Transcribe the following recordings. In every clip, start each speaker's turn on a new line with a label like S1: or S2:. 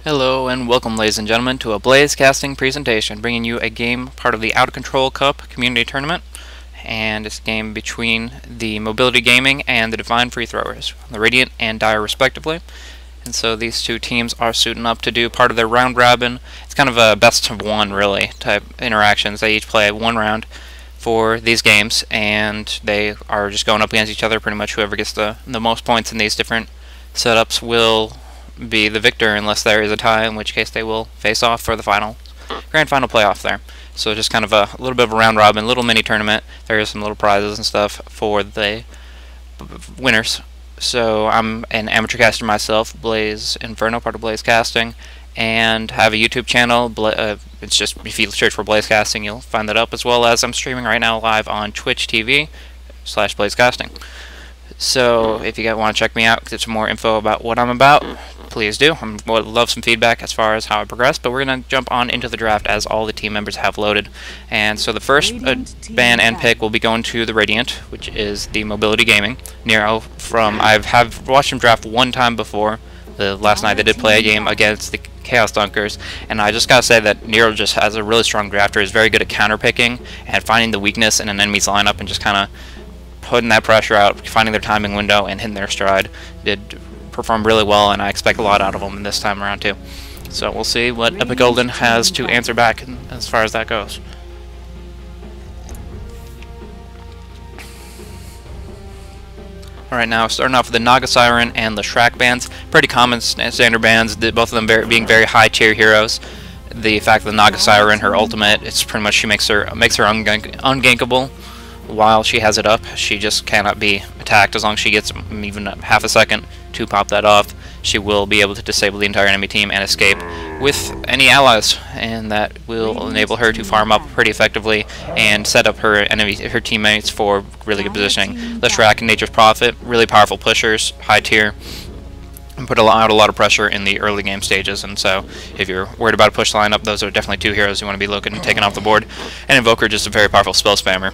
S1: Hello and welcome, ladies and gentlemen, to a BlazeCasting presentation, bringing you a game part of the Out of Control Cup community tournament, and it's a game between the Mobility Gaming and the Divine Free Throwers, the Radiant and Dire respectively. And so these two teams are suiting up to do part of their round robin. It's kind of a best of one, really, type interactions. They each play one round for these games, and they are just going up against each other. Pretty much whoever gets the most points in these different setups will be the victor, unless there is a tie, in which case they will face off for the grand final playoff there. So just kind of a little bit of a round robin, little mini tournament. There are some little prizes and stuff for the winners. So I'm an amateur caster myself, Blaze Inferno, part of BlazeCasting, and have a YouTube channel. It's just, if you search for BlazeCasting, you'll find that up, as well as I'm streaming right now live on Twitch TV/BlazeCasting. So if you guys want to check me out, get some more info about what I'm about, please do. I would love some feedback as far as how I progress, but we're going to jump on into the draft as all the team members have loaded. And so the first ban and pick will be going to the Radiant, which is the Mobility Gaming. Nero I've watched him draft one time before. Last night they did play a game against the Chaos Dunkers, and I just gotta say that Nero just has a really strong drafter. Is very good at counter picking and finding the weakness in an enemy's lineup and just kind of putting that pressure out, finding their timing window, and hitting their stride. Did perform really well, and I expect a lot out of them this time around too. So we'll see what Epic Golden has to answer back as far as that goes. Alright, now starting off with the Naga Siren and the Shrek bands. Pretty common standard bands, both of them being very high tier heroes. The fact that the Naga Siren, her ultimate, it's pretty much she makes her ungankable. While she has it up, she just cannot be attacked. As long as she gets even half a second to pop that off, she will be able to disable the entire enemy team and escape with any allies, and that will enable her to farm up pretty effectively and set up her teammates for really good positioning. The Shrek and Nature's Prophet, really powerful pushers, high tier, and put out a lot of pressure in the early game stages. And so if you're worried about a push lineup, those are definitely two heroes you want to be looking and taking off the board. And Invoker, just a very powerful spell spammer.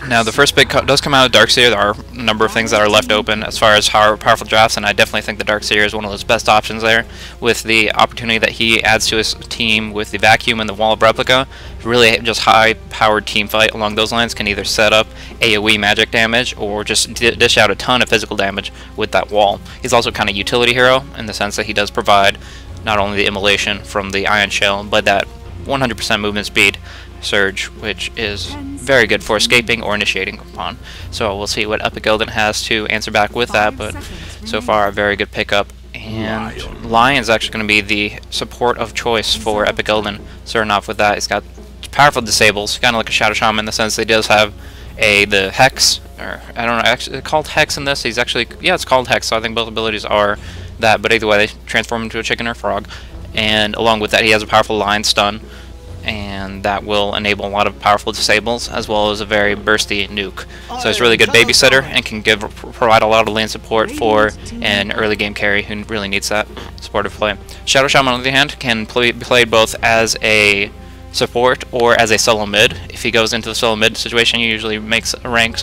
S1: Now the first pick does come out of Darkseer. There are a number of things that are left open as far as how powerful drafts, and I definitely think the Darkseer is one of those best options there, with the opportunity that he adds to his team with the Vacuum and the Wall of Replica. Really just high-powered team fight along those lines can either set up AoE magic damage or just dish out a ton of physical damage with that wall. He's also kind of utility hero in the sense that he does provide not only the immolation from the Ion Shell, but that 100% movement speed surge, which is very good for escaping or initiating upon. So we'll see what Epic Golden has to answer back with that, but so far a very good pickup. And Lion's actually going to be the support of choice for Epic Golden. Starting off with that, he's got powerful disables, kind of like a Shadow Shaman in the sense that he does have the Hex, or I don't know, actually it's called Hex in this. He's actually, yeah, it's called Hex, so I think both abilities are that, but either way they transform into a chicken or frog. And along with that, he has a powerful Lion Stun, and that will enable a lot of powerful disables, as well as a very bursty nuke. So he's a really good babysitter and can provide a lot of lane support for an early game carry who really needs that supportive play. Shadow Shaman, on the other hand, can be played both as a support or as a solo mid. If he goes into the solo mid situation, he usually ranks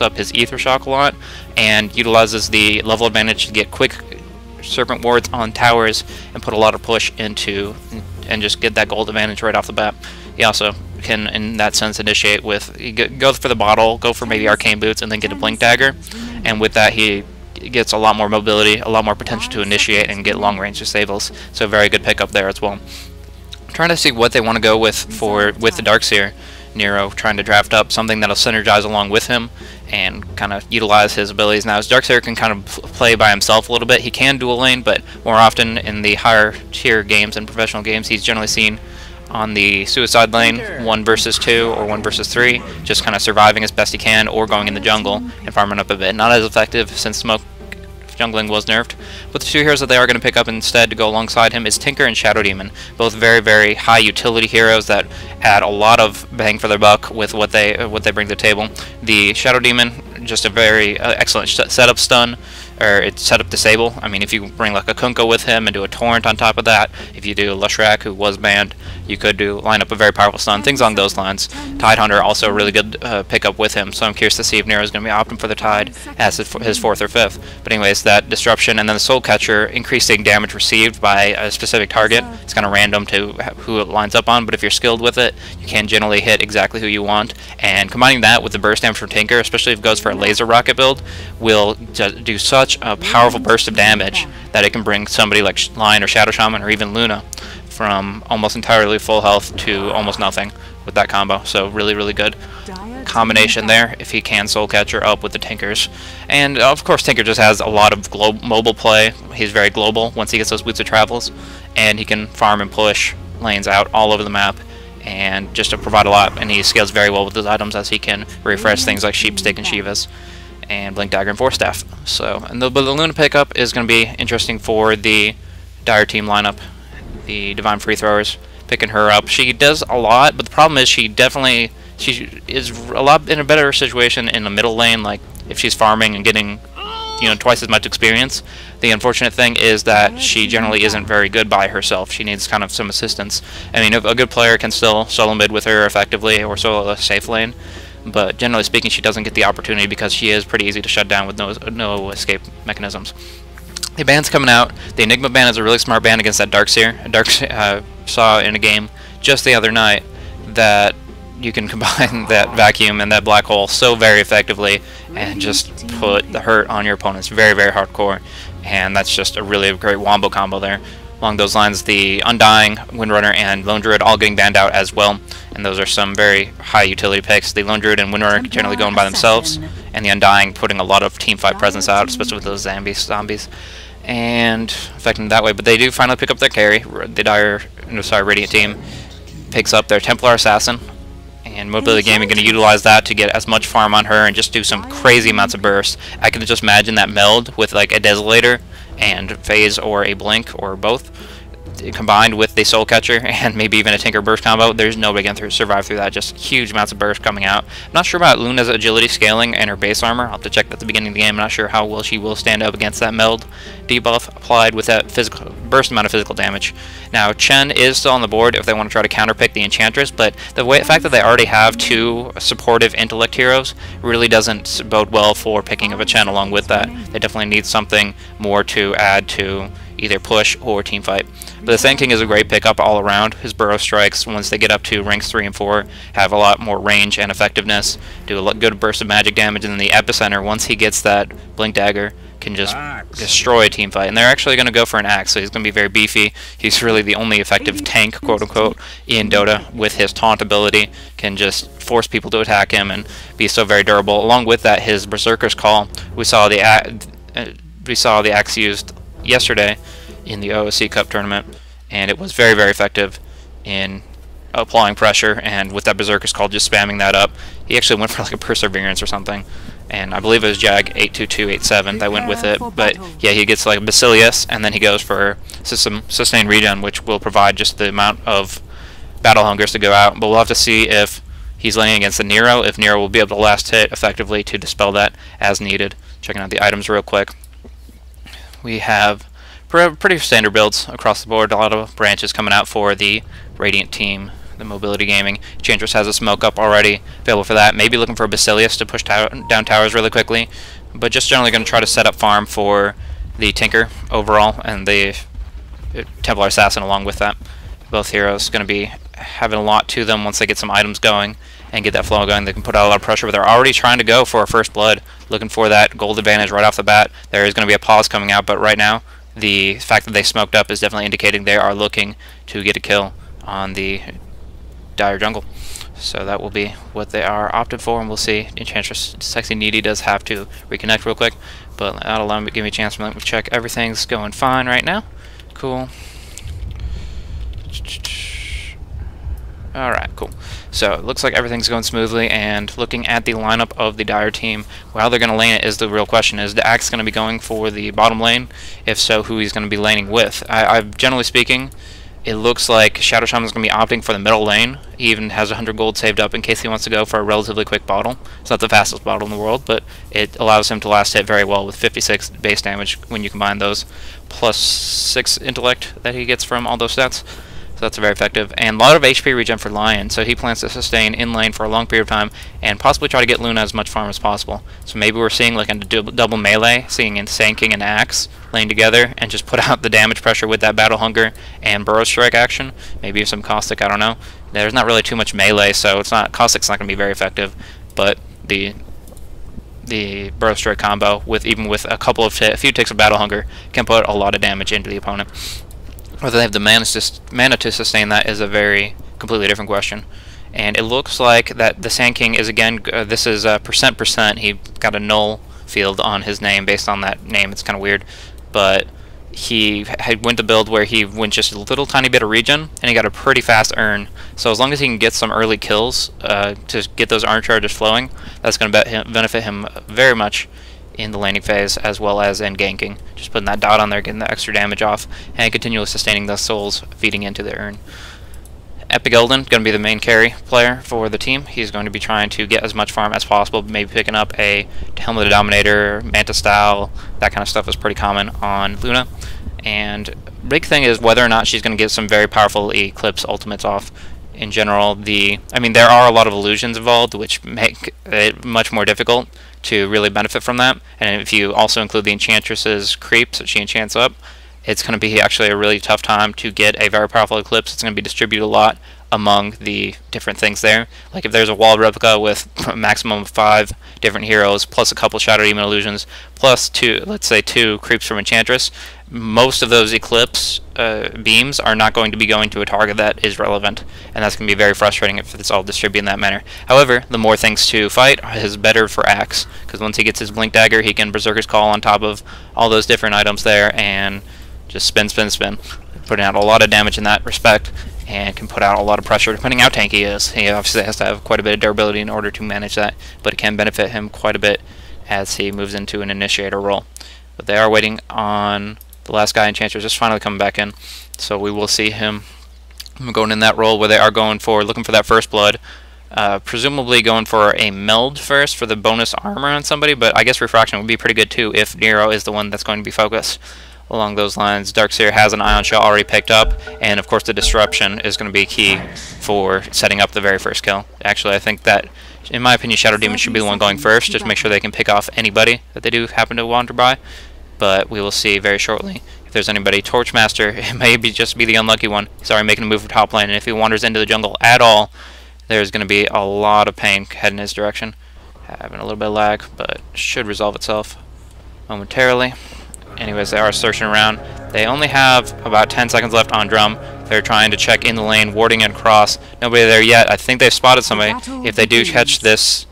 S1: up his Ether Shock a lot and utilizes the level advantage to get quick Serpent Wards on towers and put a lot of push into and just get that gold advantage right off the bat. He also can, in that sense, initiate with, go for the bottle, go for maybe Arcane Boots, and then get a Blink Dagger. And with that, he gets a lot more mobility, a lot more potential to initiate and get long-range disables. So very good pickup there as well. I'm trying to see what they want to go with the Darkseer. Nero trying to draft up something that'll synergize along with him and kind of utilize his abilities. Now, as Darkseer can kind of play by himself a little bit. He can dual lane, but more often in the higher tier games and professional games, he's generally seen on the suicide lane, 1 versus 2 or 1 versus 3, just kind of surviving as best he can, or going in the jungle and farming up a bit. Not as effective since smoke jungling was nerfed, but the two heroes that they are going to pick up instead to go alongside him is Tinker and Shadow Demon, both very, very high utility heroes that add a lot of bang for their buck with what they bring to the table. The Shadow Demon, just a very excellent setup stun, or it's set up disable. I mean, if you bring like a Kunkka with him and do a Torrent on top of that, if you do Leshrac, who was banned, you could line up a very powerful stun, things along those lines. Tidehunter also a really good pickup with him, so I'm curious to see if Nero is going to be opting for the Tide as his 4th or 5th. But anyways, that Disruption and then the Soul Catcher increasing damage received by a specific target. It's kind of random to who it lines up on, but if you're skilled with it, you can generally hit exactly who you want. And combining that with the burst damage from Tinker, especially if it goes for a laser rocket build, will do such a powerful burst of damage that it can bring somebody like Lion or Shadow Shaman or even Luna from almost entirely full health to almost nothing with that combo. So really, really good combination there if he can Soul Catcher up with the Tinkers. And of course Tinker just has a lot of mobile play. He's very global once he gets those Boots of Travels, and he can farm and push lanes out all over the map and just to provide a lot, and he scales very well with his items as he can refresh things like Sheepstick and Shivas and Blink Dagger and Force Staff. So, and the Luna pickup is going to be interesting for the Dire team lineup. The Divine Free Throwers, picking her up. She does a lot, but the problem is she is a lot in a better situation in the middle lane, like if she's farming and getting, you know, twice as much experience. The unfortunate thing is that she generally isn't very good by herself. She needs kind of some assistance. I mean, a good player can still solo mid with her effectively or solo a safe lane, but generally speaking she doesn't get the opportunity because she is pretty easy to shut down with no escape mechanisms. The ban's coming out. The Enigma ban is a really smart ban against that Darkseer. Darkseer saw in a game just the other night that you can combine that Vacuum and that Black Hole so very effectively and just put the hurt on your opponents very, very hardcore. And that's just a really great wombo combo there. Along those lines, the Undying, Windrunner, and Lone Druid all getting banned out as well. And those are some very high utility picks. The Lone Druid and Windrunner generally going by themselves, and the Undying putting a lot of teamfight presence out, especially with those zombies, and affecting them that way. But they do finally pick up their carry. The Radiant team picks up their Templar Assassin, and Mobility Gaming going to utilize that to get as much farm on her and just do some crazy amounts of bursts. I can just imagine that meld with like a Desolator and Phase or a Blink or both, combined with the Soul Catcher and maybe even a Tinker Burst combo. There's nobody going to survive through that. Just huge amounts of burst coming out. I'm not sure about Luna's agility scaling and her base armor. I'll have to check that at the beginning of the game. I'm not sure how well she will stand up against that meld debuff applied with that physical burst amount of physical damage. Now Chen is still on the board if they want to try to counterpick the Enchantress, but the fact that they already have two supportive intellect heroes really doesn't bode well for picking up a Chen along with that. They definitely need something more to add to either push or teamfight. But the Sand King is a great pickup all around. His Burrow Strikes, once they get up to ranks 3 and 4, have a lot more range and effectiveness, do a good burst of magic damage, and then the Epicenter, once he gets that Blink Dagger, can just destroy a teamfight. And they're actually going to go for an Axe, so he's going to be very beefy. He's really the only effective tank, quote-unquote, in Dota, with his taunt ability, can just force people to attack him and be so very durable. Along with that, his Berserker's Call, we saw the Axe used yesterday in the OOC Cup tournament, and it was very, very effective in applying pressure, and with that Berserker's Call just spamming that up, he actually went for like a Perseverance or something, and I believe it was Jag 82287 that went with it, but yeah, he gets like a Basilius, and then he goes for Sustained Regen, which will provide just the amount of Battle Hungers to go out, but we'll have to see if he's laning against the Nero, if Nero will be able to last hit effectively to dispel that as needed. Checking out the items real quick. We have pretty standard builds across the board, a lot of branches coming out for the Radiant team. The Mobility Gaming Enchantress has a Smoke Up already available for that. Maybe looking for a Basilius to push down towers really quickly, but just generally going to try to set up farm for the Tinker overall and the Templar Assassin along with that. Both heroes going to be having a lot to them once they get some items going and get that flow going. They can put out a lot of pressure, but they're already trying to go for a first blood, looking for that gold advantage right off the bat. There is going to be a pause coming out, but right now the fact that they smoked up is definitely indicating they are looking to get a kill on the Dire jungle. So that will be what they are opted for, and we'll see. Enchantress Sexy Needy does have to reconnect real quick, but that'll allow me to give me a chance to check everything's going fine right now. Cool. Alright, cool. So it looks like everything's going smoothly, and looking at the lineup of the Dire team, how they're going to lane it is the real question. Is the Axe going to be going for the bottom lane? If so, who he's going to be laning with? I've generally speaking, It looks like Shadow Shaman's going to be opting for the middle lane. He even has 100 gold saved up in case he wants to go for a relatively quick bottle. It's not the fastest bottle in the world, but it allows him to last hit very well with 56 base damage when you combine those, plus 6 intellect that he gets from all those stats. So that's very effective. And a lot of HP regen for Lion, so he plans to sustain in lane for a long period of time and possibly try to get Luna as much farm as possible. So maybe we're seeing like a double melee, seeing in Sand King and Axe laying together and just put out the damage pressure with that Battle Hunger and Burrow Strike action. Maybe some Caustic, I don't know. There's not really too much melee, so it's not Caustic's not going to be very effective, but the Burrow Strike combo with a few ticks of Battle Hunger can put a lot of damage into the opponent. Whether they have the mana to sustain that is a very completely different question. And it looks like that the Sand King is again, this is %%. He got a null field on his name based on that name. It's kind of weird. But he went to build where he went just a little tiny bit of regen, and he got a pretty fast earn. So as long as he can get some early kills to get those earn charges flowing, that's going to benefit him very much in the laning phase as well as in ganking. Just putting that dot on there, getting the extra damage off, and continually sustaining those souls, feeding into the urn. Epic Elden going to be the main carry player for the team. He's going to be trying to get as much farm as possible, maybe picking up a Helmet of the Dominator, Manta Style, that kind of stuff is pretty common on Luna. And big thing is whether or not she's going to get some very powerful Eclipse ultimates off. In general, there are a lot of illusions involved, which make it much more difficult to really benefit from that. And if you also include the Enchantress's creeps that she enchants up, it's going to be actually a really tough time to get a very powerful Eclipse. It's going to be distributed a lot among the different things there. Like if there's a wall replica with a maximum of 5 different heroes, plus a couple Shadow Demon illusions, plus let's say 2 creeps from Enchantress, most of those Eclipse beams are not going to be going to a target that is relevant, and that's going to be very frustrating if it's all distributed in that manner. However, the more things to fight is better for Axe, because once he gets his Blink Dagger, he can Berserker's Call on top of all those different items there, and just spin, putting out a lot of damage in that respect, and can put out a lot of pressure depending how tanky he is. He obviously has to have quite a bit of durability in order to manage that, but it can benefit him quite a bit as he moves into an initiator role. But they are waiting on the last guy, Enchantress, just finally coming back in, so we will see him going in that role where they are looking for that first blood, presumably going for a meld first for the bonus armor on somebody, but I guess refraction would be pretty good too if Nero is the one that's going to be focused. Along those lines, Darkseer has an Ion Shot already picked up, and of course the Disruption is going to be key for setting up the very first kill. Actually, I think that, in my opinion, Shadow Demon should be the one going first, just to make sure they can pick off anybody that they do happen to wander by. But we will see very shortly if there's anybody. Torchmaster, it may just be the unlucky one. He's already making a move for top lane, and if he wanders into the jungle at all, there's going to be a lot of pain heading his direction. Having a little bit of lag, but should resolve itself momentarily. Anyways, they are searching around. They only have about 10 seconds left on drum. They're trying to check in the lane, warding it across. Nobody there yet. I think they've spotted somebody. If they do catch this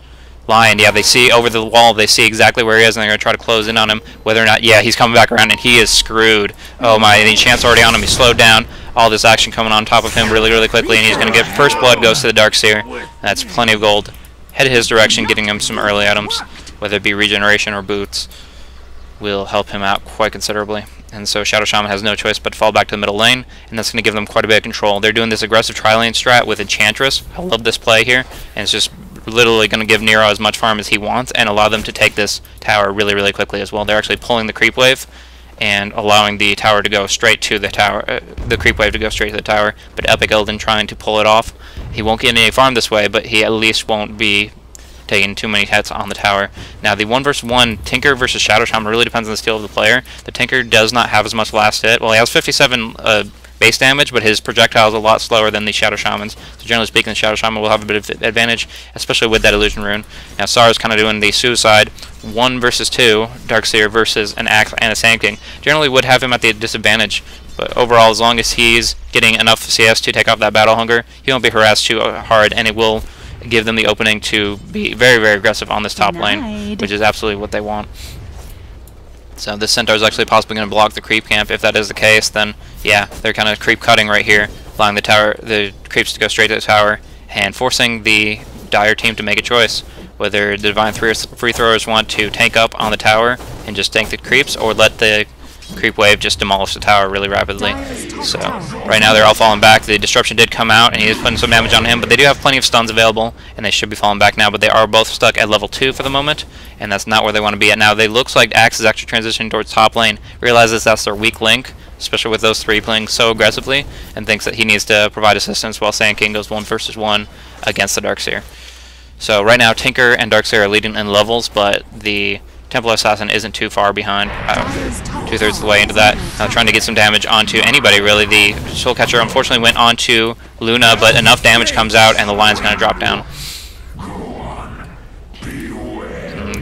S1: Lion, yeah, they see over the wall, they see exactly where he is, and they're going to try to close in on him. Whether or not, yeah, he's coming back around, and he is screwed. Oh my, the enchant's already on him. He's slowed down. All this action coming on top of him really, really quickly, and he's going to get first blood, goes to the Darkseer. That's plenty of gold. Head his direction, getting him some early items, whether it be regeneration or boots, will help him out quite considerably. And so Shadow Shaman has no choice but to fall back to the middle lane, and that's going to give them quite a bit of control. They're doing this aggressive tri-lane strat with Enchantress. I love this play here, and it's just literally going to give Nero as much farm as he wants and allow them to take this tower really, really quickly as well. They're actually pulling the creep wave and allowing the tower to go straight to the tower, the creep wave to go straight to the tower, but Epic Elden trying to pull it off. He won't get any farm this way, but he at least won't be taking too many hits on the tower. Now the 1 versus 1 Tinker versus Shadow Shaman really depends on the skill of the player. The Tinker does not have as much last hit. Well, he has 57 base damage, but his projectile is a lot slower than the Shadow Shamans. So generally speaking, the Shadow Shaman will have a bit of advantage, especially with that Illusion Rune. Now Sara's kind of doing the suicide 1 versus 2 Darkseer versus an Axe and a Sand King. Generally would have him at the disadvantage, but overall, as long as he's getting enough CS to take off that Battle Hunger, he won't be harassed too hard, and it will give them the opening to be very, very aggressive on this top lane, which is absolutely what they want. So this Centaur is actually possibly going to block the creep camp. If that is the case, then yeah, they're kind of creep cutting right here, allowing the creeps to go straight to the tower, and forcing the Dire team to make a choice. Whether the Divine Free Throwers want to tank up on the tower and just tank the creeps, or let the creep wave just demolished the tower really rapidly. So right now they're all falling back. The disruption did come out, and he is putting some damage on him, but they do have plenty of stuns available, and they should be falling back now, but they are both stuck at level 2 for the moment, and that's not where they want to be at now. They looks like Axe is actually transitioning towards top lane, realizes that's their weak link, especially with those three playing so aggressively, and thinks that he needs to provide assistance while Sand King goes 1 versus 1 against the Darkseer. So right now Tinker and Darkseer are leading in levels, but the Templar Assassin isn't too far behind, 2/3 of the way into that. Trying to get some damage onto anybody really. The Soul Catcher unfortunately went onto Luna, but enough damage comes out and the line's going to drop down.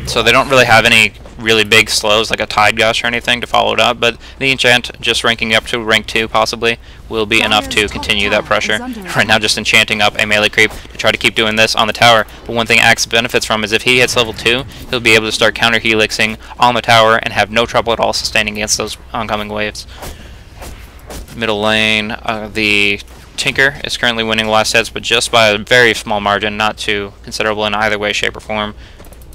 S1: So they don't really have any really big slows like a Tide Gush or anything to follow it up, but the enchant just ranking up to rank 2 possibly will be enough to continue that pressure. Right now just enchanting up a melee creep to try to keep doing this on the tower, but one thing Axe benefits from is if he hits level 2, he'll be able to start counter helixing on the tower and have no trouble at all sustaining against those oncoming waves. Middle lane, the Tinker is currently winning the last sets, but just by a very small margin, not too considerable in either way, shape, or form.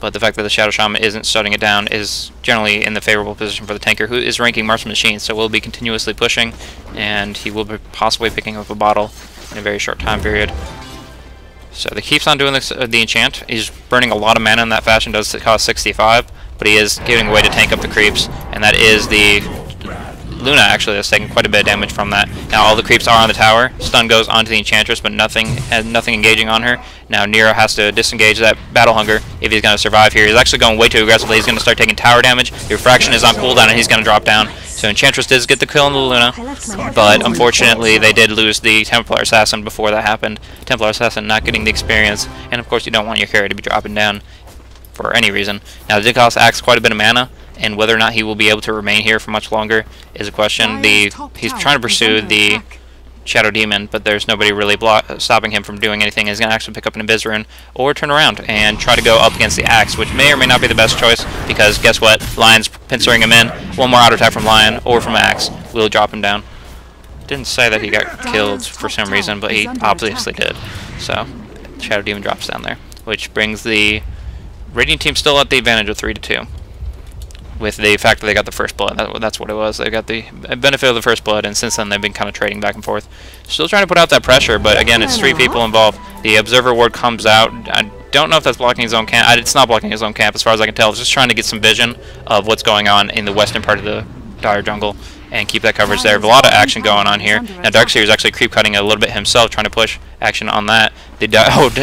S1: But the fact that the Shadow Shaman isn't shutting it down is generally in the favorable position for the Tanker, who is ranking Marksman Machine, so will be continuously pushing, and he will be possibly picking up a bottle in a very short time period. So he keeps on doing this, the enchant. He's burning a lot of mana in that fashion, does cost 65, but he is giving away to tank up the creeps, and that is the Luna actually that's taking quite a bit of damage from that. Now all the creeps are on the tower. Stun goes onto the Enchantress, but nothing engaging on her. Now Nero has to disengage that Battle Hunger if he's going to survive here. He's actually going way too aggressively. He's going to start taking tower damage. The Refraction is on cooldown, and he's going to drop down. So Enchantress does get the kill on the Luna, but unfortunately they did lose the Templar Assassin before that happened. Templar Assassin not getting the experience, and of course you don't want your carry to be dropping down for any reason. Now it did cost Axe quite a bit of mana, and whether or not he will be able to remain here for much longer is a question. He's trying to pursue the Shadow Demon, but there's nobody really stopping him from doing anything. He's going to actually pick up an Abyss Rune or turn around and try to go up against the Axe, which may or may not be the best choice, because guess what? Lion's pincer him in. One more auto attack from Lion or from Axe will drop him down. Didn't say that he got killed for some reason, but he obviously did. So Shadow Demon drops down there, which brings the Radiant team still at the advantage of 3-2. With the fact that they got the first blood. That's what it was. They got the benefit of the first blood, and since then they've been kind of trading back and forth. Still trying to put out that pressure, but again, it's 3 people involved. The Observer Ward comes out. I don't know if that's blocking his own camp. It's not blocking his own camp as far as I can tell. It's just trying to get some vision of what's going on in the western part of the Dire Jungle and keep that coverage there. A lot of action going on here. Now Darkseer is actually creep cutting a little bit himself, trying to push action on that. The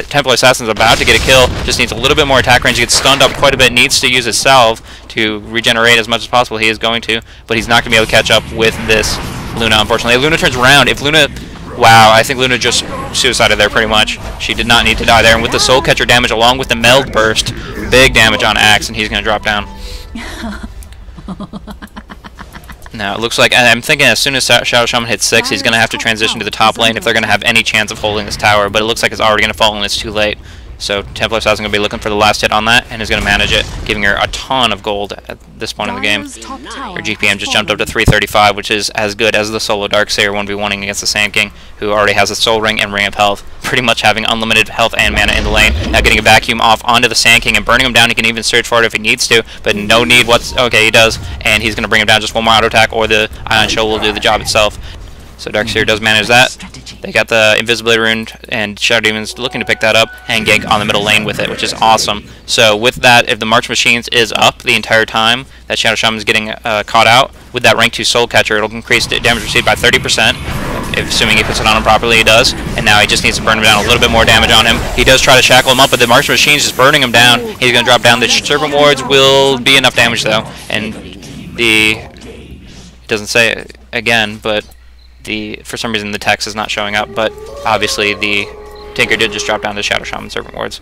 S1: Templar Assassin's about to get a kill, just needs a little bit more attack range, gets stunned up quite a bit, needs to use his salve to regenerate as much as possible. He is going to, but he's not going to be able to catch up with this Luna, unfortunately. Luna turns around. If Luna... Wow, I think Luna just suicided there pretty much. She did not need to die there, and with the Soul Catcher damage along with the Meld Burst, big damage on Axe, and he's going to drop down. Now, it looks like, and I'm thinking as soon as Shadow Shaman hits 6, he's going to have to transition to the top lane if they're going to have any chance of holding this tower, but it looks like it's already going to fall and it's too late. So Templar Assassin is going to be looking for the last hit on that, and is going to manage it, giving her a ton of gold at this point in the game. Her GPM just jumped up to 335, which is as good as the solo Darkseer 1v1ing against the Sand King, who already has a Soul Ring and Ring of Health, pretty much having unlimited health and mana in the lane. Now getting a vacuum off onto the Sand King and burning him down. He can even search for it if he needs to, but no need okay, he does, and he's going to bring him down. Just one more auto attack, or the Ion Show will do the job itself. So Darkseer does manage that. They got the Invisibility Rune, and Shadow Demon's looking to pick that up and gank on the middle lane with it, which is awesome. So with that, if the March Machines is up the entire time that Shadow Shaman is getting caught out, with that rank 2 Soul Catcher, it'll increase the damage received by 30%, assuming he puts it on him properly. He does, and now he just needs to burn him down. A little bit more damage on him. He does try to shackle him up, but the March Machine's just burning him down. He's going to drop down. The Serpent Wards will be enough damage, though, and it doesn't say it again, but for some reason the text is not showing up, but obviously the Tinker did just drop down to Shadow Shaman Serpent Wards.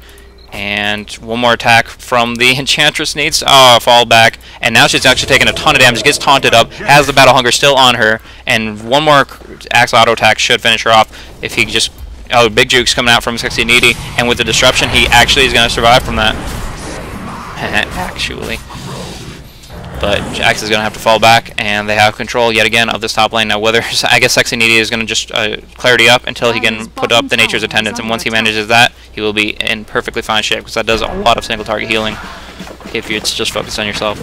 S1: And one more attack from the Enchantress needs fall back, and now she's actually taking a ton of damage, gets taunted up, has the Battle Hunger still on her, and one more Axe auto attack should finish her off if he just... Oh, Big Juke's coming out from Sexy Needy, and with the disruption he actually is going to survive from that. Actually. But Axe is going to have to fall back, and they have control yet again of this top lane. Now, whether I guess Sexy Needy is going to just clarity up until he can put up the Nature's Attendance, and once he manages that, he will be in perfectly fine shape, because that does a lot of single target healing if it's just focused on yourself.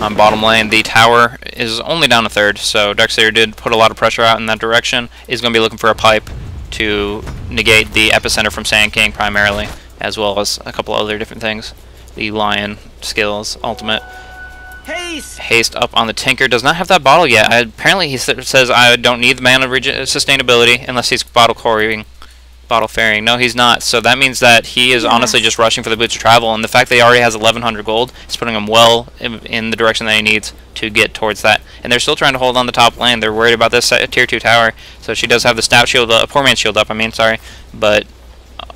S1: On bottom lane, the tower is only down a third, so Darkseer did put a lot of pressure out in that direction. He's going to be looking for a pipe to negate the epicenter from Sand King primarily, as well as a couple other different things. The Lion skills, ultimate. Haste up on the Tinker. Does not have that bottle yet. Apparently he says I don't need the mana sustainability unless he's bottle ferrying. No, he's not. So that means that he is honestly just rushing for the boots of travel, and the fact that he already has 1100 gold is putting him well in the direction that he needs to get towards that. And they're still trying to hold on the top lane. They're worried about this tier 2 tower. So she does have the stout shield, poor man's shield up, but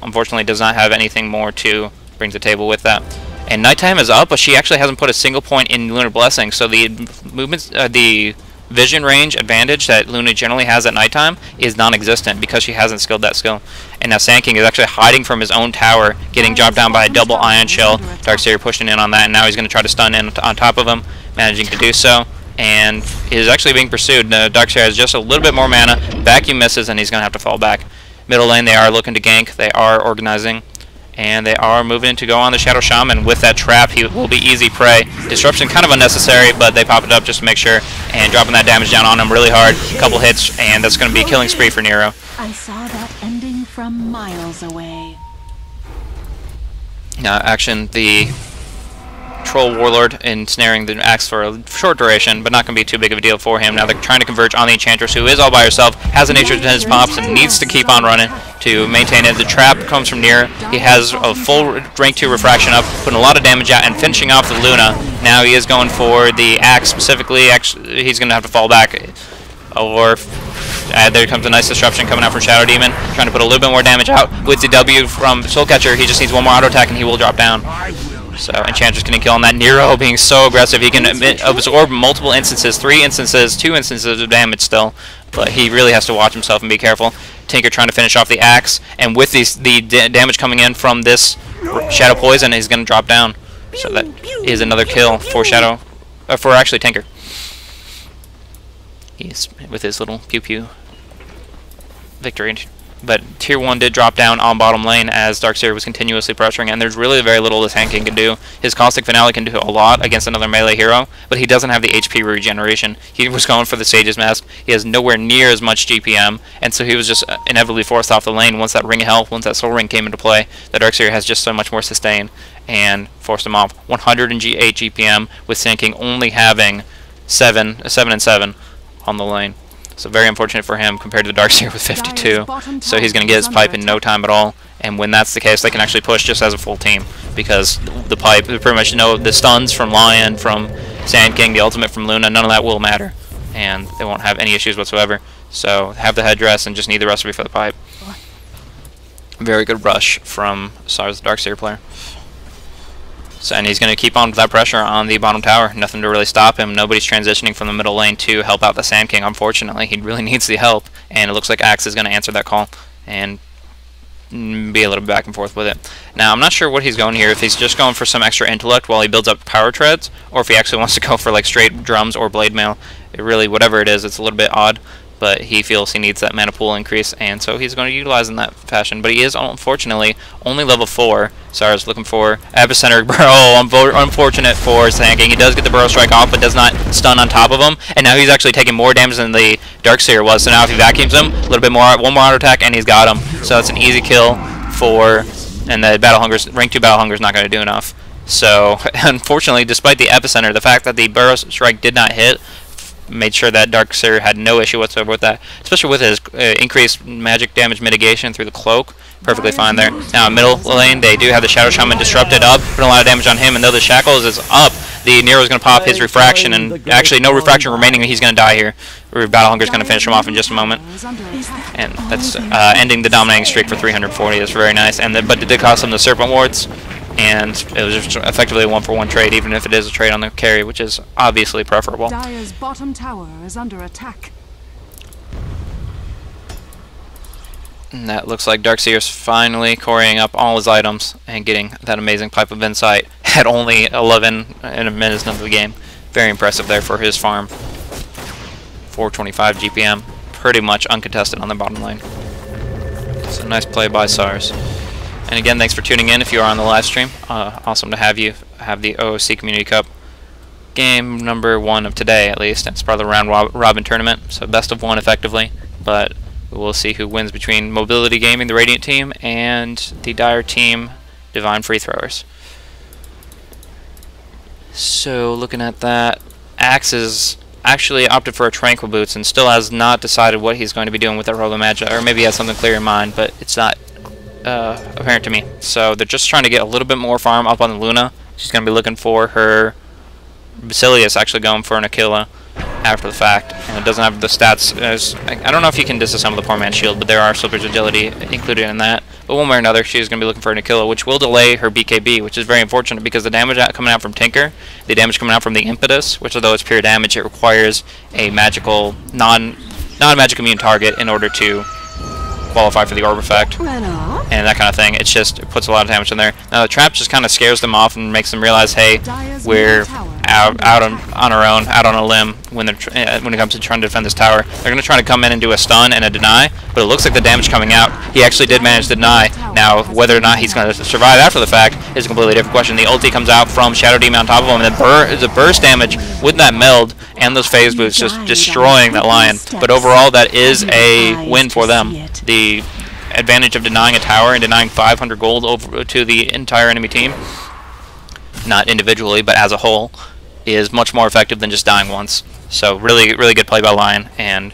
S1: unfortunately does not have anything more to bring to the table with that. And nighttime is up, but she actually hasn't put a single point in Lunar Blessing. So the movements, the vision range advantage that Luna generally has at nighttime is non-existent because she hasn't skilled that skill. And now Sand King is actually hiding from his own tower, getting dropped down by a double Ion Shell. Darkseer pushing in on that, and now he's going to try to stun in on top of him, managing to do so. And is actually being pursued. Darkseer has just a little bit more mana. Vacuum misses, and he's going to have to fall back. Middle lane, they are looking to gank. They are organizing. And they are moving to go on the Shadow Shaman. With that trap, he will be easy prey. Disruption kind of unnecessary, but they pop it up just to make sure. And dropping that damage down on him really hard. Couple hits, and that's going to be a killing spree for Nero.
S2: I saw that ending from miles away.
S1: Now, action, the Troll Warlord ensnaring the axe for a short duration, but not going to be too big of a deal for him. Now they're trying to converge on the Enchantress, who is all by herself, has a Nature Tennis pops, and needs to keep on running to maintain it. The trap comes from near. He has a full rank 2 refraction up, putting a lot of damage out, and finishing off the Luna. Now he is going for the axe specifically. Actually, he's going to have to fall back. Or there comes a nice disruption coming out from Shadow Demon, trying to put a little bit more damage out. With the W from Soulcatcher, he just needs one more auto attack and he will drop down. So Enchantress getting killed on that. Nero being so aggressive. He can absorb multiple instances, 2 instances of damage still. But he really has to watch himself and be careful. Tinker trying to finish off the axe. And with the damage coming in from this Shadow Poison, he's going to drop down. So that is another kill for actually Tinker. He's with his little pew-pew victory. But Tier 1 did drop down on bottom lane as Darkseer was continuously pressuring, and there's really very little this Sand King can do. His Caustic Finale can do a lot against another melee hero, but he doesn't have the HP regeneration. He was going for the Sage's Mask. He has nowhere near as much GPM, and so he was just inevitably forced off the lane once that Ring of Health, once that Soul Ring came into play. The Darkseer has just so much more sustain and forced him off. 108 GPM with Sand King only having 7 and 7 on the lane. So very unfortunate for him compared to the Darkseer with 52. So he's going to get his pipe in no time at all. And when that's the case, they can actually push just as a full team. Because the pipe, pretty much the stuns from Lion, from Sand King, the ultimate from Luna, none of that will matter. And they won't have any issues whatsoever. So have the headdress and just need the recipe for the pipe. Very good rush from Sars, the Darkseer player. So, and he's going to keep on with that pressure on the bottom tower. Nothing to really stop him. Nobody's transitioning from the middle lane to help out the Sand King, unfortunately. He really needs the help, and it looks like Axe is going to answer that call and be a little bit back and forth with it. Now, I'm not sure what he's going here, if he's just going for some extra intellect while he builds up power treads, or if he actually wants to go for like straight drums or blade mail. It really, whatever it is, it's a little bit odd. But he feels he needs that mana pool increase, and so he's going to utilize in that fashion. But he is, unfortunately, only level 4. So I was looking for Epicenter. Oh, unfortunate for Sand King. He does get the Burrow Strike off, but does not stun on top of him. And now he's actually taking more damage than the Darkseer was. So now if he vacuums him, a little bit more, one more auto attack, and he's got him. So that's an easy kill for, and the rank 2 Battle Hunger is not going to do enough. So unfortunately, despite the Epicenter, the fact that the Burrow Strike did not hit made sure that Darkseer had no issue whatsoever with that, especially with his increased magic damage mitigation through the cloak. Perfectly fine there. Now in middle lane, they do have the Shadow Shaman disrupted up, putting a lot of damage on him, and though the Shackles is up, the Nero's going to pop his refraction, and actually no refraction remaining, he's going to die here. Battle Hunger's going to finish him off in just a moment. And that's ending the dominating streak for 340. That's very nice. But it did cost him the Serpent Wards, and it was just effectively a 1-for-1 trade, even if it is a trade on the carry, which is obviously preferable.
S2: Dire's bottom tower is under attack.
S1: And that looks like Darkseer's finally corying up all his items and getting that amazing Pipe of Insight at only 11 minutes into the game. Very impressive there for his farm. 425 GPM, pretty much uncontested on the bottom lane. So nice play by Sars. And again, thanks for tuning in if you are on the live stream. Awesome to have you have the OOC Community Cup game number 1 of today, at least. It's part of the round robin tournament, so best of 1 effectively. But we'll see who wins between Mobility Gaming, the Radiant team, and the Dire team, Divine Free Throwers. So looking at that, Axe is actually opted for a Tranquil Boots and still has not decided what he's going to be doing with that Robo Magi, or maybe he has something clear in mind, but it's not apparent to me. So they're just trying to get a little bit more farm up on the Luna. She's going to be looking for her Basilius, actually going for an Aquila after the fact, and it doesn't have the stats as, I don't know if you can disassemble the poor man's shield, but there are Slipper's agility included in that. But one way or another, she's going to be looking for an Aquila, which will delay her BKB, which is very unfortunate because the damage coming out from Tinker, the damage coming out from the Impetus, which although it's pure damage, it requires a magical, non-magic immune target in order to qualify for the orb effect and that kind of thing. It puts a lot of damage in there. Now the trap just kind of scares them off and makes them realize, hey, we're out on our own, out on a limb when it comes to trying to defend this tower. They're going to try to come in and do a stun and a deny, but it looks like the damage coming out, he actually did manage to deny. Now whether or not he's going to survive after the fact is a completely different question. The ulti comes out from Shadow Demon on top of him, and the burst damage with that meld and those phase boots just destroying that Lion. But overall, that is a win for them. The advantage of denying a tower and denying 500 gold over to the entire enemy team, not individually but as a whole, is much more effective than just dying once. So really good play by Lion, and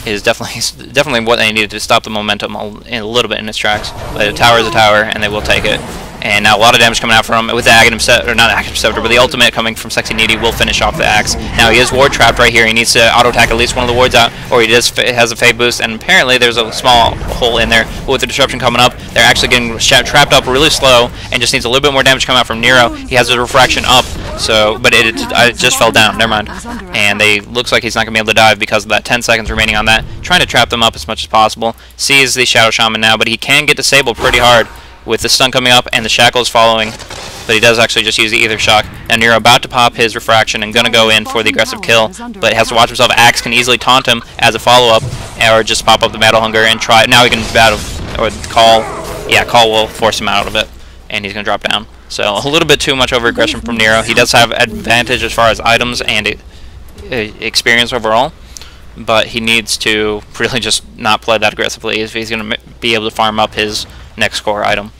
S1: is definitely what they needed to stop the momentum a little bit in its tracks. But a tower is a tower, and they will take it. And now a lot of damage coming out from him with the Aghanim Scepter, or not Aghanim Scepter, but the ultimate coming from Sexy Needy will finish off the Axe. Now he is ward trapped right here. He needs to auto attack at least one of the wards out, or he just has a Fade boost. And apparently there's a small hole in there. But with the disruption coming up, they're actually getting trapped up really slow, and just needs a little bit more damage coming out from Nero. He has a refraction up, so but it just fell down. Never mind. And looks like he's not gonna be able to dive because of that 10 seconds remaining on that. Trying to trap them up as much as possible. Sees the Shadow Shaman now, but he can get disabled pretty hard with the stun coming up and the shackles following, but he does actually just use the Ether Shock. Now Nero about to pop his refraction and gonna go in for the aggressive kill, but has to watch himself. Axe can easily taunt him as a follow-up, or just pop up the Battle Hunger and try. Now he can battle, or Call. Yeah, Call will force him out of it, and he's gonna drop down. So a little bit too much over aggression from Nero. He does have advantage as far as items and experience overall, but he needs to really just not play that aggressively if he's gonna be able to farm up his next core item.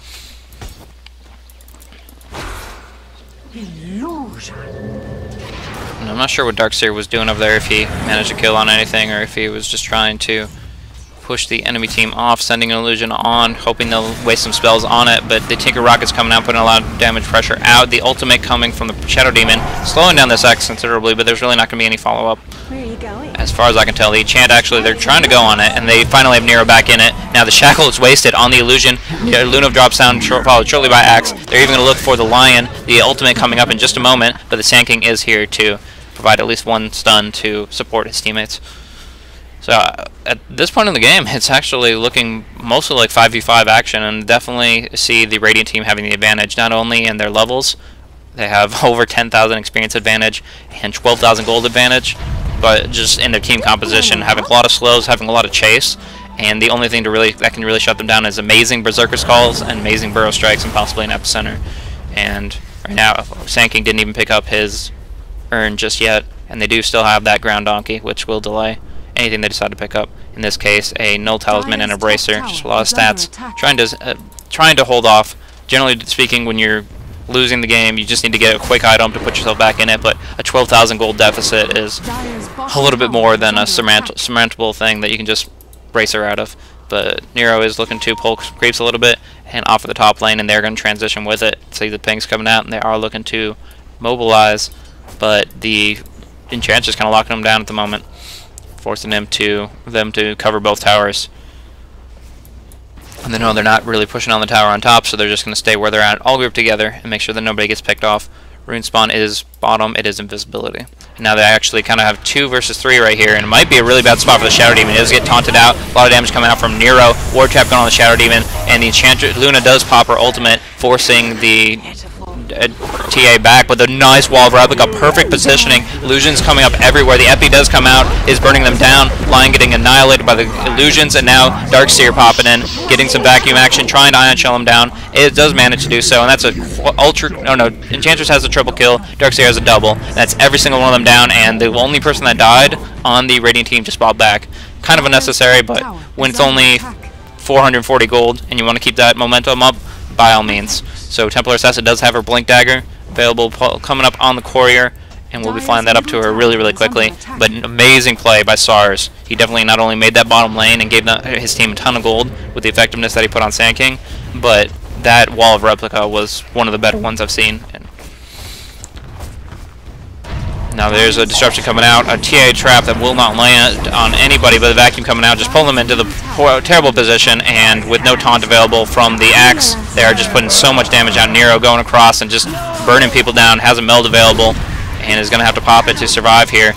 S1: And I'm not sure what Darkseer was doing over there, if he managed to kill on anything or if he was just trying to push the enemy team off, sending an illusion on, hoping they'll waste some spells on it, but the Tinker Rocket's coming out, putting a lot of damage pressure out. The ultimate coming from the Shadow Demon, slowing down this X considerably, but there's really not going to be any follow-up.
S3: Where are you going?
S1: As far as I can tell, the Chant actually, they're trying to go on it, and they finally have Nero back in it. Now the Shackle is wasted on the illusion. Luna drops down, followed shortly by Axe. They're even going to look for the Lion, the ultimate coming up in just a moment, but the Sand King is here to provide at least one stun to support his teammates. So at this point in the game, it's actually looking mostly like 5v5 action, and definitely see the Radiant team having the advantage, not only in their levels. They have over 10,000 experience advantage and 12,000 gold advantage, but just in their team composition, having a lot of slows, having a lot of chase, and the only thing that can really shut them down is amazing Berserker's Calls and amazing Burrow Strikes and possibly an Epicenter. And right now, Sand King didn't even pick up his urn just yet, and they do still have that Ground Donkey, which will delay anything they decide to pick up. In this case, a Null Talisman and a Bracer, just a lot of stats, trying to hold off. Generally speaking, when you're losing the game, you just need to get a quick item to put yourself back in it, but a 12,000 gold deficit is a little bit more than a surmountable thing that you can just Bracer out of. But Nero is looking to pull creeps a little bit and offer the top lane, and they're going to transition with it. See the pings coming out, and they are looking to mobilize, but the Enchant's just kind of locking them down at the moment, forcing them to cover both towers. And they know they're not really pushing on the tower on top, so they're just going to stay where they're at, all grouped together, and make sure that nobody gets picked off. Rune Spawn is bottom, it is invisibility. And now they actually kind of have 2 versus 3 right here, and it might be a really bad spot for the Shadow Demon. It does get taunted out, a lot of damage coming out from Nero, Ward Trap going on the Shadow Demon, and the Enchantress Luna does pop her ultimate, forcing the TA back, but the nice wall of replica, perfect positioning. Illusions coming up everywhere. The Epi does come out, is burning them down. Lion getting annihilated by the illusions, and now Darkseer popping in, getting some vacuum action, trying to ion shell him down. It does manage to do so, and that's a ultra. Oh no, Enchantress has a triple kill. Darkseer has a double. That's every single one of them down, and the only person that died on the Radiant team just bobbed back. Kind of unnecessary, but when it's only 440 gold and you want to keep that momentum up, by all means. So Templar Assassin does have her Blink Dagger available coming up on the Courier, and we'll be flying that up to her really, really quickly. But an amazing play by SARS. He definitely not only made that bottom lane and gave his team a ton of gold with the effectiveness that he put on Sand King, but that wall of replica was one of the better ones I've seen. Now there's a disruption coming out, a TA trap that will not land on anybody, but the vacuum coming out, just pulling them into the terrible position, and with no taunt available from the Axe, they are just putting so much damage out. Nero going across and just burning people down, has a meld available, and is going to have to pop it to survive here.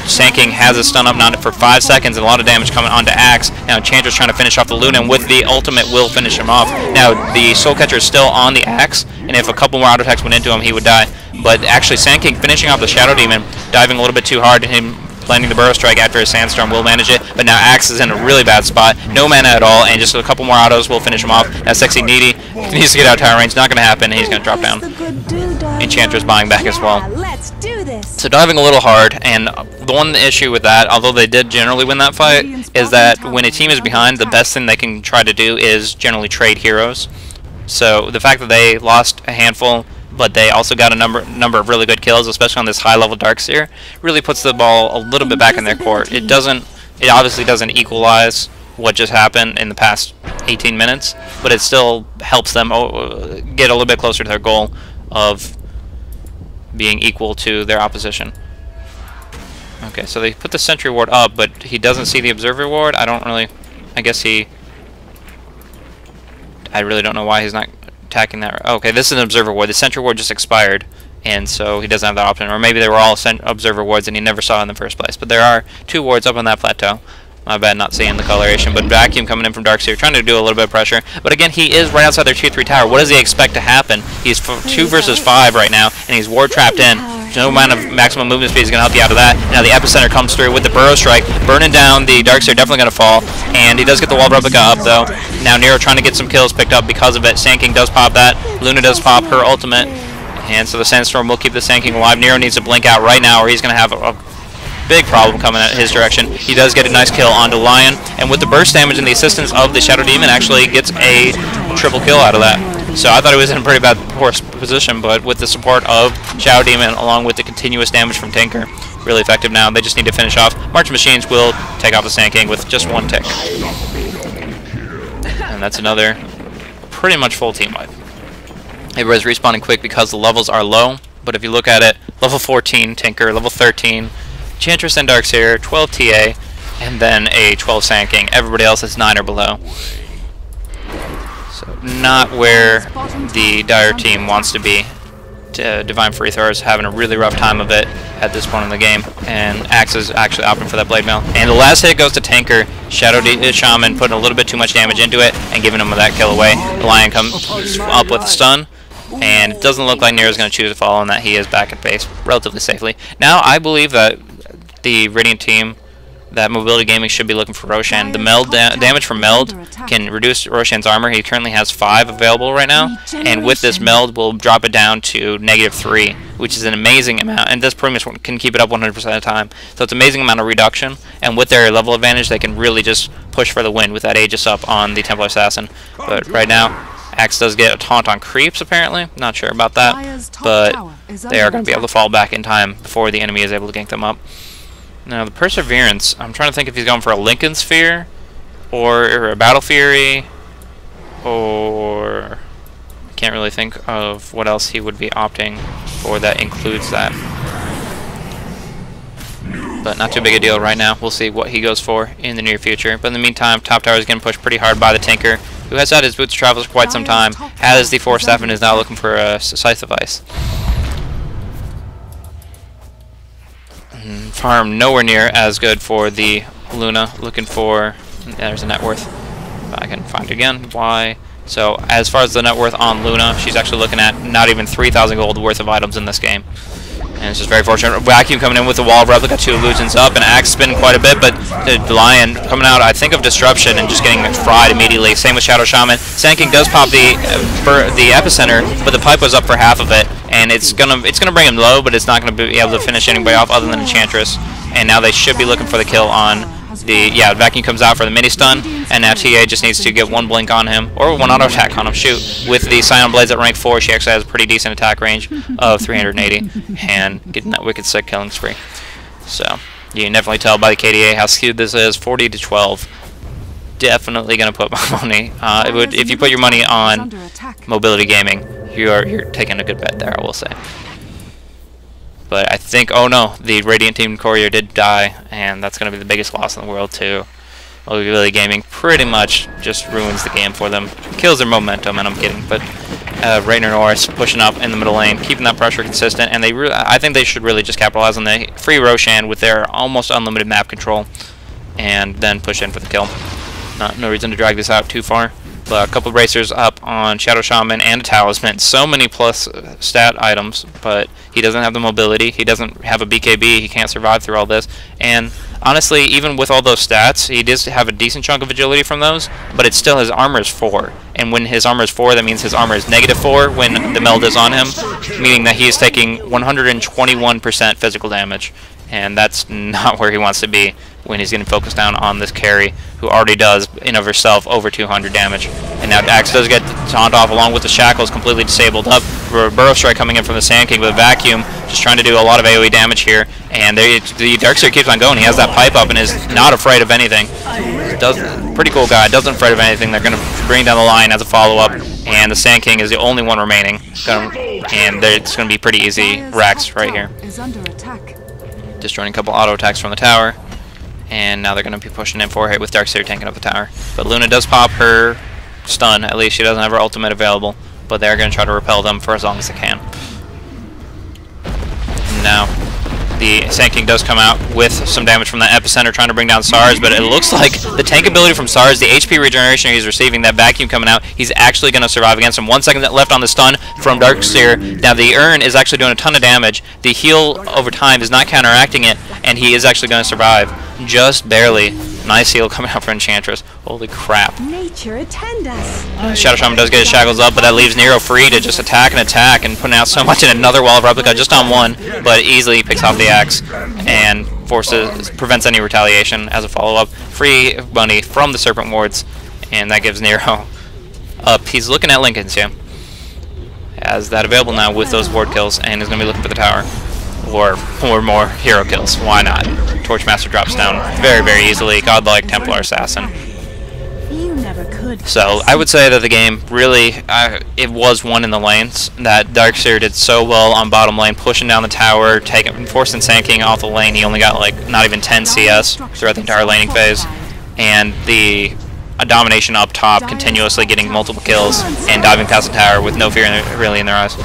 S1: Sand King has a stun up now for 5 seconds, and a lot of damage coming onto Axe. Now Enchantress trying to finish off the Luna, and with the ultimate will finish him off. Now the Soul Catcher is still on the Axe, and if a couple more auto attacks went into him, he would die. But actually Sand King finishing off the Shadow Demon, diving a little bit too hard, and him landing the Burrow Strike after his Sandstorm will manage it. But now Axe is in a really bad spot, no mana at all, and just a couple more autos will finish him off. Now Sexy Needy needs to get out of tower range, not going to happen, and he's going to drop down. Enchantress buying back as well. So diving a little hard, and the one issue with that, although they did generally win that fight, is that when a team is behind, the best thing they can try to do is generally trade heroes. So the fact that they lost a handful, but they also got a number of really good kills, especially on this high-level Darkseer, really puts the ball a little bit back in their court. It obviously doesn't equalize what just happened in the past 18 minutes, but it still helps them get a little bit closer to their goal of being equal to their opposition. Okay, so they put the Sentry Ward up, but he doesn't see the Observer Ward. I really don't know why he's not attacking that. Okay, this is an Observer Ward. The Sentry Ward just expired, and so he doesn't have that option. Or maybe they were all Observer Wards and he never saw it in the first place. But there are 2 wards up on that plateau. My bad not seeing the coloration, but Vacuum coming in from Darkseer, trying to do a little bit of pressure. But again, he is right outside their 2-3 tower. What does he expect to happen? He's 2 versus 5 right now, and he's ward trapped in. No amount of maximum movement speed is going to help you out of that. Now the Epicenter comes through with the Burrow Strike, burning down the Darkseer, definitely going to fall. And he does get the wall replica up, though. Now Nero trying to get some kills picked up because of it. Sand King does pop that. Luna does pop her ultimate. And so the Sandstorm will keep the Sand King alive. Nero needs to blink out right now, or he's going to have a big problem coming at his direction. He does get a nice kill onto Lion, and with the burst damage and the assistance of the Shadow Demon, actually gets a triple kill out of that. So I thought he was in a pretty bad position, but with the support of Shadow Demon along with the continuous damage from Tinker, really effective now. They just need to finish off. March Machines will take off the Sand King with just 1 tick. And that's another pretty much full team wipe. Everybody's respawning quick because the levels are low, but if you look at it, level 14 Tinker, level 13 Enchantress and Darkseer, 12 TA, and then a 12 Sand King. Everybody else is 9 or below. So not where the Dire team wants to be. Divine Free Thrower is having a really rough time of it at this point in the game, and Axe is actually opting for that Blade Mail. And the last hit goes to Tinker. Shadow Shaman putting a little bit too much damage into it and giving him that kill away. The Lion comes up with a stun, and it doesn't look like Nero's going to choose to follow, and that he is back at base relatively safely. Now I believe that the Radiant team, that Mobility Gaming, should be looking for Roshan. The meld damage from meld can reduce Roshan's armor. He currently has 5 available right now, and with this meld we'll drop it down to -3, which is an amazing amount, and this pretty much can keep it up 100% of the time. So it's an amazing amount of reduction, and with their level advantage they can really just push for the win with that Aegis up on the Templar Assassin. But right now Axe does get a taunt on creeps, apparently. Not sure about that, but they are going to be able to fall back in time before the enemy is able to gank them up. Now, the Perseverance, I'm trying to think if he's going for a Lincoln Sphere, or a Battle Fury, or I can't really think of what else he would be opting for that includes that. But not too big a deal right now. We'll see what he goes for in the near future. But in the meantime, top tower is getting pushed pretty hard by the Tinker, who has had his boots travel for quite some time, has the Force Staff, and is now looking for a Decisive Ice. Farm nowhere near as good for the Luna, looking for, there's a net worth, if I can find it again, why So as far as the net worth on Luna, she's actually looking at not even 3,000 gold worth of items in this game. And it's just very fortunate. Vacuum coming in with the wall of replica, 2 illusions up, and Axe spinning quite a bit, but the Lion coming out, I think, of Disruption and just getting fried immediately. Same with Shadow Shaman. Sand King does pop the epicenter, but the pipe was up for half of it, and it's gonna bring him low, but it's not gonna be able to finish anybody off other than Enchantress. And now they should be looking for the kill on the Vacuum comes out for the mini stun, and now TA just needs to get 1 blink on him or 1 auto attack on him. Shoot, with the Scion Blades at rank 4, she actually has a pretty decent attack range of 380 and getting that wicked sick killing spree. So you can definitely tell by the KDA how skewed this is. 40 to 12. Definitely gonna put my money. If you put your money on mobility gaming, you're taking a good bet there, I will say. But I think, oh no, the Radiant Team Courier did die, and that's going to be the biggest loss in the world too. Mobility Gaming pretty much just ruins the game for them. Kills their momentum, and I'm kidding. But Rainer Norris pushing up in the middle lane, keeping that pressure consistent, and I think they should really just capitalize on the free Roshan with their almost unlimited map control, and then push in for the kill. No reason to drag this out too far. But a couple of bracers up on Shadow Shaman and a Talisman. So many plus stat items, but he doesn't have the mobility. He doesn't have a BKB. He can't survive through all this. And honestly, even with all those stats, he does have a decent chunk of agility from those, but it's still his armor is 4. And when his armor is 4, that means his armor is -4 when the meld is on him, meaning that he is taking 121% physical damage. And that's not where he wants to be when he's getting focused down on this carry, who already does, in of herself, over 200 damage. And now Axe does get taunt off along with the shackles completely disabled up. Burrow Strike coming in from the Sand King with a Vacuum, just trying to do a lot of AoE damage here. And the Darkseer keeps on going. He has that pipe up and is not afraid of anything. Pretty cool guy, doesn't afraid of anything. They're going to bring down the line as a follow-up. And the Sand King is the only one remaining. And it's going to be pretty easy racks right here. Destroying a couple auto attacks from the tower. And now they're going to be pushing in for a hit with Darkseer tanking up the tower. But Luna does pop her stun. At least she doesn't have her ultimate available. But they're going to try to repel them for as long as they can. Now, the Sand King does come out with some damage from that epicenter, trying to bring down SARS, but it looks like the tank ability from SARS, the HP regeneration he's receiving, that Vacuum coming out, he's actually going to survive against him. 1 second left on the stun from Darkseer. Now the Urn is actually doing a ton of damage. The heal over time is not counteracting it, and he is actually going to survive. Just barely. Nice heal coming out for Enchantress. Holy crap.
S2: Nature attend us.
S1: Shadow Shaman does get his shackles up, but that leaves Nero free to just attack and putting out so much in another wall of replica just on 1, but easily picks off the Axe and prevents any retaliation as a follow-up. Free money from the Serpent Wards, and that gives Nero up. He's looking at Lincoln's, yeah. Has that available now with those ward kills, and is going to be looking for the tower. Or more hero kills. Why not? Torchmaster drops down very, very easily. Godlike Templar Assassin.
S2: You never could.
S1: So I would say that the game really, it was won in the lanes. That Darkseer did so well on bottom lane, pushing down the tower, forcing Sand King off the lane. He only got like not even 10 CS throughout the entire laning phase, and the domination up top, continuously getting multiple kills and diving past the tower with no fear really in their eyes.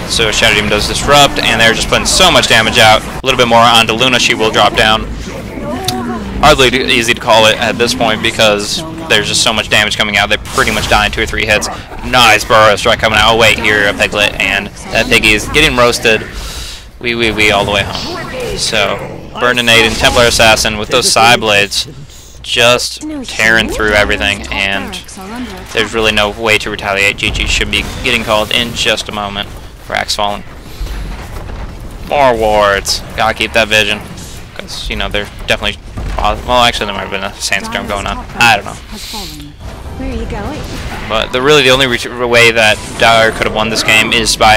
S1: So Shadow Demon does disrupt, and they're just putting so much damage out. A little bit more onto Luna, she will drop down. Hardly easy to call it at this point because there's just so much damage coming out. They pretty much die in 2 or 3 hits. Nice Burrow Strike coming out. Oh wait, here a Piglet, and that piggy is getting roasted. Wee all the way home. So Burninade and Templar Assassin with those side blades just tearing through everything, and there's really no way to retaliate. GG should be getting called in just a moment. Racks falling. More wards. Gotta keep that vision. Because, you know, they're definitely... Well, actually, there might have been a sandstorm going on. I don't know.
S2: Where are you going?
S1: But really the only way that Dire could have won this game is by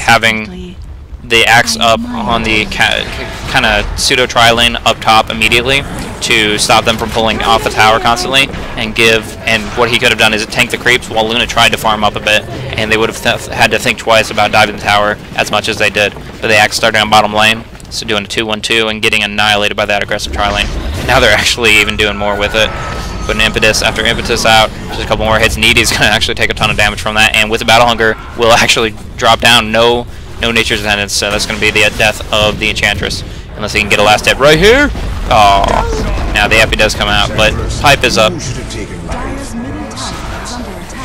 S1: having the Axe up on the kind of pseudo tri-lane up top immediately to stop them from pulling off the tower constantly, and what he could have done is tank the creeps while Luna tried to farm up a bit, and they would have had to think twice about diving the tower as much as they did. But the Axe started on bottom lane, so doing a 2-1-2 and getting annihilated by that aggressive tri-lane. Now they're actually even doing more with it. Putting Impetus after Impetus out, just a couple more hits. Needy's going to actually take a ton of damage from that, and with the Battle Hunger will actually drop down. No Nature's Attendance, so that's going to be the death of the Enchantress. Unless he can get a last hit right here. Oh, now the Epi does come out, but Pipe is up.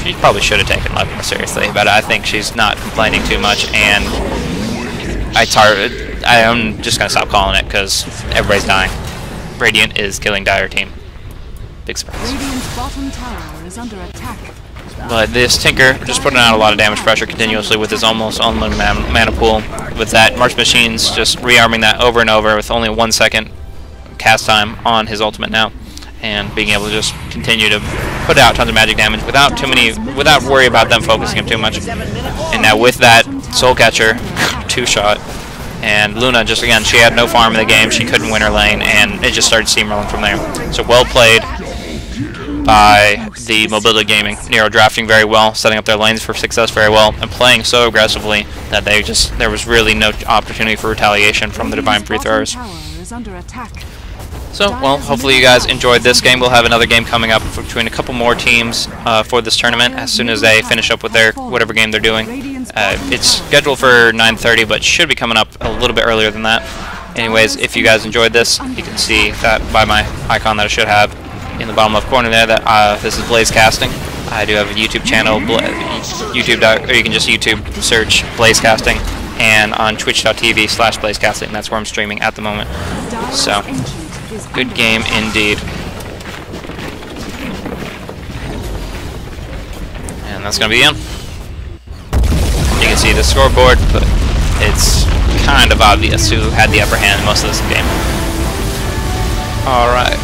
S1: she probably should have taken Love more seriously, but I think she's not complaining too much, and I'm just going to stop calling it because everybody's dying. Radiant is killing Dire team. Big surprise.
S2: Radiant's bottom tower is under attack.
S1: But this Tinker just putting out a lot of damage pressure continuously with his almost unlimited mana pool. With that, March Machine's just rearming that over and over with only 1 second cast time on his ultimate now, and being able to just continue to put out tons of magic damage without worry about them focusing him too much. And now with that Soul Catcher, 2-shot, and Luna just again, she had no farm in the game, she couldn't win her lane, and it just started steamrolling from there. So well played by the Mobility Gaming. Nero drafting very well, setting up their lanes for success very well, and playing so aggressively that there was really no opportunity for retaliation from the Divine Free Throwers. So, well, hopefully you guys enjoyed this game. We'll have another game coming up between a couple more teams for this tournament as soon as they finish up with their whatever game they're doing. It's scheduled for 9:30, but should be coming up a little bit earlier than that. Anyways, if you guys enjoyed this, you can see that by my icon that I should have in the bottom left corner there that this is BlazeCasting. I do have a YouTube channel, or you can just YouTube search BlazeCasting, and on twitch.tv/BlazeCasting. That's where I'm streaming at the moment. So, good game indeed. And that's going to be the end. You can see the scoreboard, but it's kind of obvious who had the upper hand in most of this game. Alright.